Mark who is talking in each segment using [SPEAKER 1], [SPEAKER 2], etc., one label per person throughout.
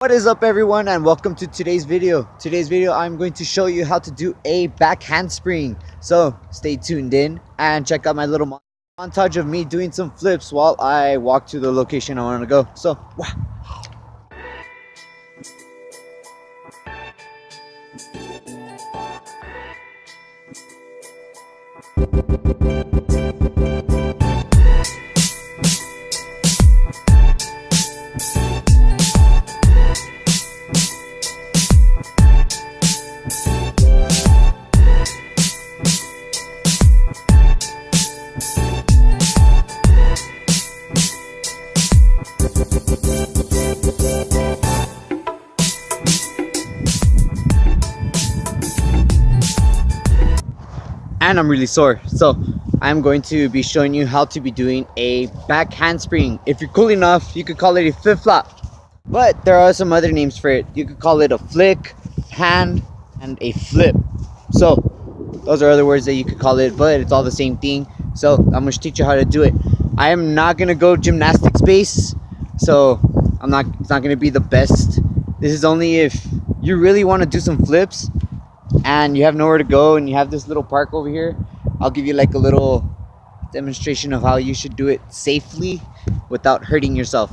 [SPEAKER 1] What is up everyone, and welcome to today's video. I'm going to show you how to do a back handspring. So stay tuned in and check out my little montage of me doing some flips while I walk to the location I want to go. So wow. And I'm really sore, so I'm going to be showing you how to be doing a back handspring. If you're cool enough, you could call it a flip flop, but there are some other names for it. You could call it a flick, hand, and a flip. So those are other words that you could call it, but it's all the same thing. So I'm going to teach you how to do it. I am not going to go gymnastics base, so it's not going to be the best. This is only if you really want to do some flips and you have nowhere to go and you have this little park over here. I'll give you like a little demonstration of how you should do it safely without hurting yourself.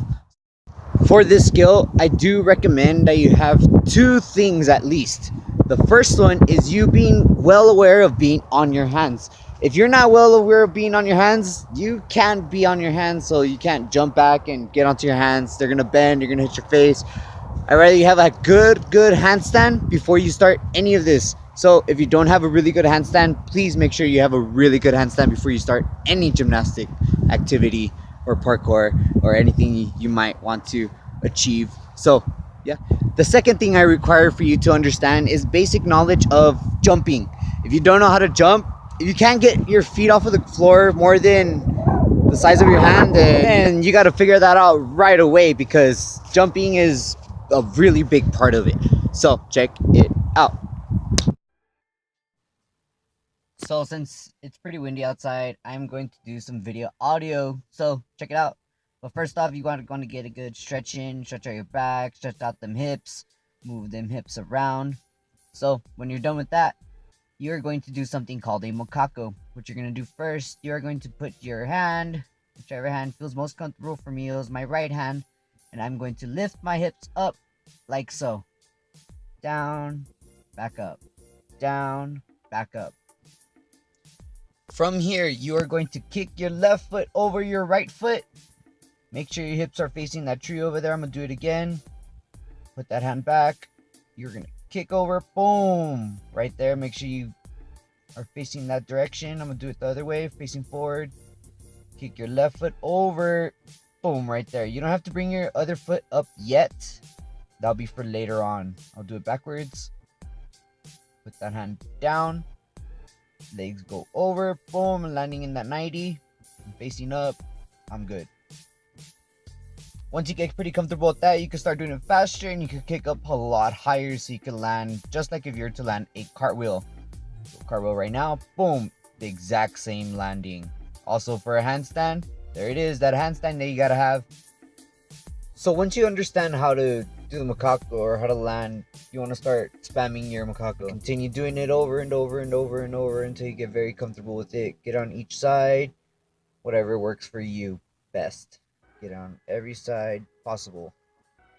[SPEAKER 1] For this skill, I do recommend that you have two things at least. The first one is you being well aware of being on your hands. If you're not well aware of being on your hands, you can't be on your hands, so you can't jump back and get onto your hands. They're gonna bend, you're gonna hit your face. I'd rather you have a good handstand before you start any of this. So if you don't have a really good handstand, please make sure you have a really good handstand before you start any gymnastic activity or parkour or anything you might want to achieve. So yeah, the second thing I require for you to understand is basic knowledge of jumping. If you don't know how to jump, if you can't get your feet off of the floor more than the size of your hand, then you got to figure that out right away, because jumping is a really big part of it. So check it out. So since it's pretty windy outside, I'm going to do some video audio. So check it out. But first off, you want to get a good stretch in, stretch out your back, stretch out them hips, move them hips around. So when you're done with that, you're going to do something called a mocaco. What you're going to do first, you're going to put your hand, whichever hand feels most comfortable. For me, it was my right hand, and I'm going to lift my hips up like so. Down, back up, down, back up. From here, you are going to kick your left foot over your right foot. Make sure your hips are facing that tree over there. I'm going to do it again. Put that hand back. You're going to kick over. Boom. Right there. Make sure you are facing that direction. I'm going to do it the other way. Facing forward. Kick your left foot over. Boom. Right there. You don't have to bring your other foot up yet. That'll be for later on. I'll do it backwards. Put that hand down. Legs go over. Boom. Landing in that 90. I'm facing up. I'm good. Once you get pretty comfortable with that, you can start doing it faster, and you can kick up a lot higher, so you can land just like if you were to land a cartwheel. So cartwheel right now, boom, the exact same landing. Also for a handstand, there it is, that handstand that you gotta have. So once you understand how to do the mocaco or how to land, you want to start spamming your mocaco. Continue doing it over and over and over and over until you get very comfortable with it. Get on each side, whatever works for you best. Get on every side possible.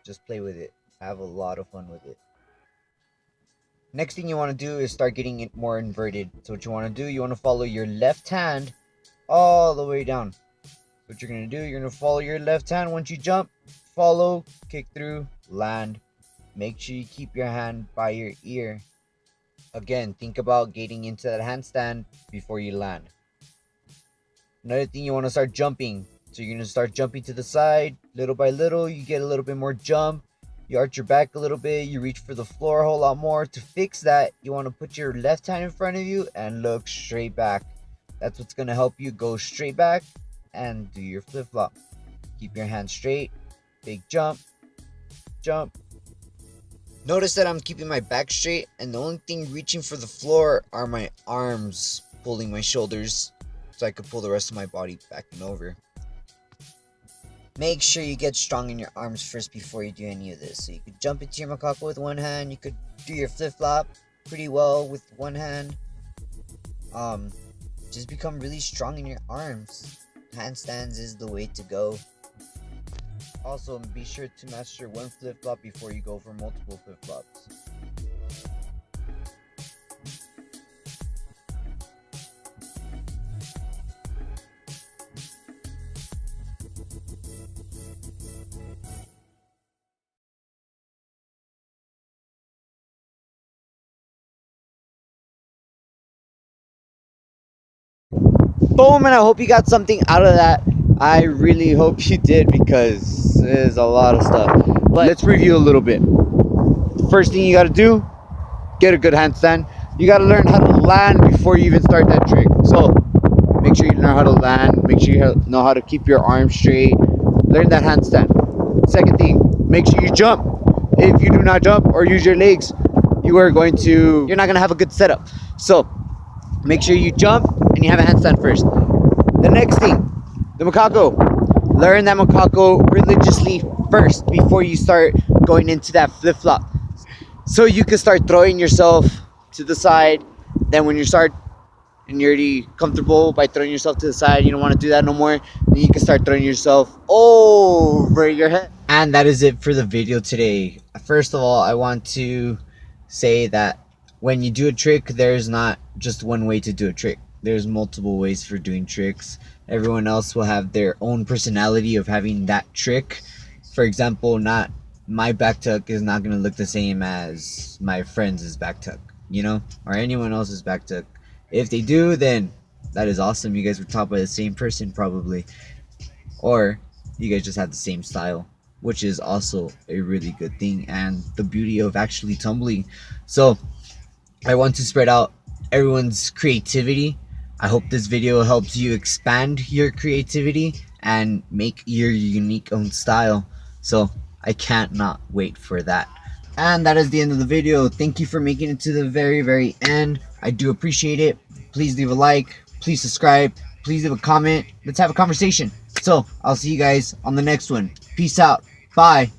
[SPEAKER 1] Just play with it. Have a lot of fun with it. Next thing you want to do is start getting it more inverted. So what you want to do, you want to follow your left hand all the way down. What you're going to do, you're going to follow your left hand. Once you jump, follow, kick through, land. Make sure you keep your hand by your ear. Again, think about getting into that handstand before you land. Another thing, you want to start jumping. So you're going to start jumping to the side. Little by little, you get a little bit more jump. You arch your back a little bit. You reach for the floor a whole lot more. To fix that, you want to put your left hand in front of you and look straight back. That's what's going to help you go straight back and do your flip-flop. Keep your hand straight. Big jump. Jump. Notice that I'm keeping my back straight, and the only thing reaching for the floor are my arms pulling my shoulders so I could pull the rest of my body back and over. make sure you get strong in your arms first before you do any of this. So you could jump into your mocaco with one hand, you could do your flip-flop pretty well with one hand. Just become really strong in your arms. Handstands is the way to go. Also, be sure to master one flip-flop before you go for multiple flip-flops. Boom, and I hope you got something out of that. I really hope you did, because there's a lot of stuff. But let's review a little bit. First thing you got to do, get a good handstand. You got to learn how to land before you even start that trick. So make sure you know how to land. Make sure you know how to keep your arms straight. Learn that handstand. Second thing, make sure you jump. If you do not jump or use your legs, you're not going to have a good setup. So make sure you jump and you have a handstand first. The next thing, the mocaco. Learn that mocaco religiously first before you start going into that flip-flop. So you can start throwing yourself to the side. Then when you start and you're already comfortable by throwing yourself to the side, you don't want to do that no more, then you can start throwing yourself over your head. And that is it for the video today. First of all, I want to say that when you do a trick, there's not just one way to do a trick. There's multiple ways for doing tricks. Everyone else will have their own personality of having that trick. For example, not my back tuck is not going to look the same as my friend's back tuck, you know, or anyone else's back tuck. If they do, then that is awesome. You guys were taught by the same person probably, or you guys just have the same style, which is also a really good thing and the beauty of actually tumbling. So I want to spread out everyone's creativity. I hope this video helps you expand your creativity and make your unique own style. So I can't not wait for that. And that is the end of the video. Thank you for making it to the very end. I do appreciate it. Please leave a like. Please subscribe. Please leave a comment. Let's have a conversation. So I'll see you guys on the next one. Peace out. Bye.